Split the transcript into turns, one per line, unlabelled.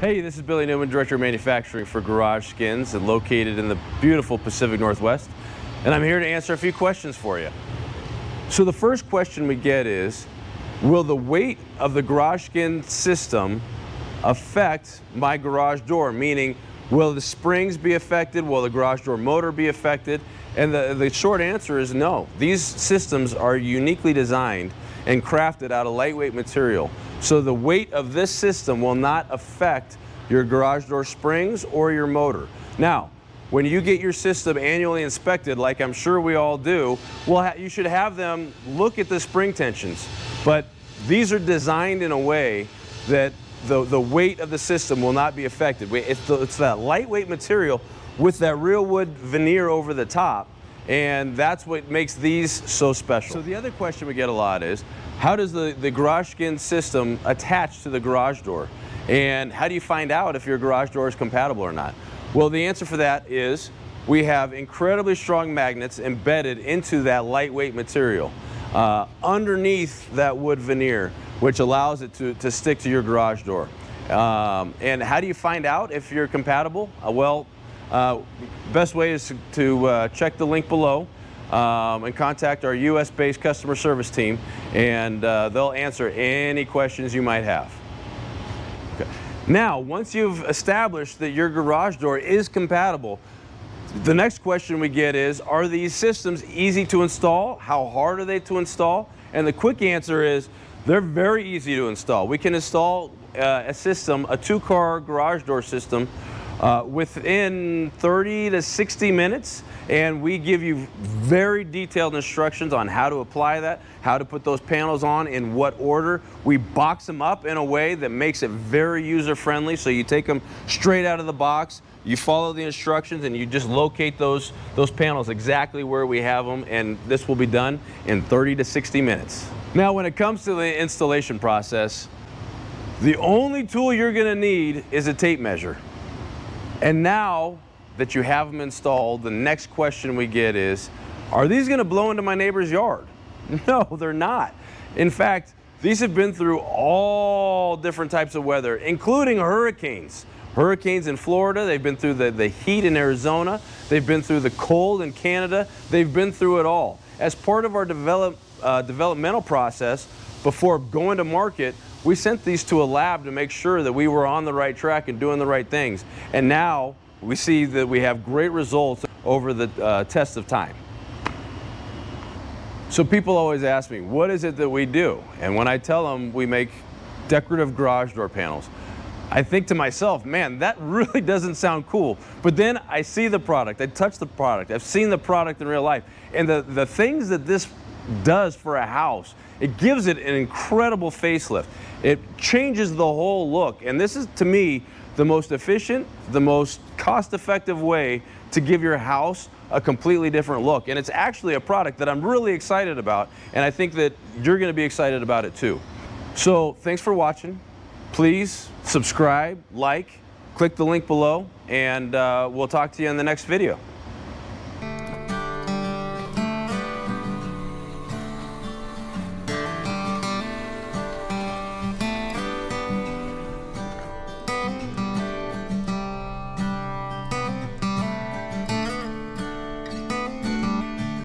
Hey, this is Billy Newman, Director of Manufacturing for Garageskins, and located in the beautiful Pacific Northwest. And I'm here to answer a few questions for you. So the first question we get is, will the weight of the Garageskins system affect my garage door? Meaning, will the springs be affected? Will the garage door motor be affected? And the short answer is no. These systems are uniquely designed and crafted out of lightweight material. So the weight of this system will not affect your garage door springs or your motor. Now, when you get your system annually inspected, like I'm sure we all do, you should have them look at the spring tensions. But these are designed in a way that the weight of the system will not be affected. It's that lightweight material with that real wood veneer over the top, and that's what makes these so special. So the other question we get a lot is, how does the Garageskins system attach to the garage door? And how do you find out if your garage door is compatible or not? Well, the answer for that is we have incredibly strong magnets embedded into that lightweight material underneath that wood veneer, which allows it to stick to your garage door. And how do you find out if you're compatible? Best way is to check the link below and contact our US-based customer service team, and they'll answer any questions you might have. Okay. Now, once you've established that your garage door is compatible, the next question we get is, are these systems easy to install? How hard are they to install? And the quick answer is, they're very easy to install. We can install a system, a two-car garage door system, within 30 to 60 minutes, and we give you very detailed instructions on how to apply that, how to put those panels on, in what order. We box them up in a way that makes it very user-friendly, so you take them straight out of the box, you follow the instructions, and you just locate those panels exactly where we have them, and this will be done in 30 to 60 minutes. Now, when it comes to the installation process, the only tool you're going to need is a tape measure. And now that you have them installed, the next question we get is, are these going to blow into my neighbor's yard? No, they're not. In fact, these have been through all different types of weather, including hurricanes. Hurricanes in Florida, they've been through the heat in Arizona, they've been through the cold in Canada, they've been through it all. As part of our developmental process, before going to market, we sent these to a lab to make sure that we were on the right track and doing the right things. And now we see that we have great results over the test of time. So people always ask me, what is it that we do? And when I tell them we make decorative garage door panels, I think to myself, man, that really doesn't sound cool. But then I see the product, I touch the product, I've seen the product in real life. And the things that this does for a house, it gives it an incredible facelift. It changes the whole look. And this is, to me, the most efficient, the most cost-effective way to give your house a completely different look. And it's actually a product that I'm really excited about, and I think that you're going to be excited about it too. So thanks for watching. Please subscribe, like, click the link below, and we'll talk to you in the next video.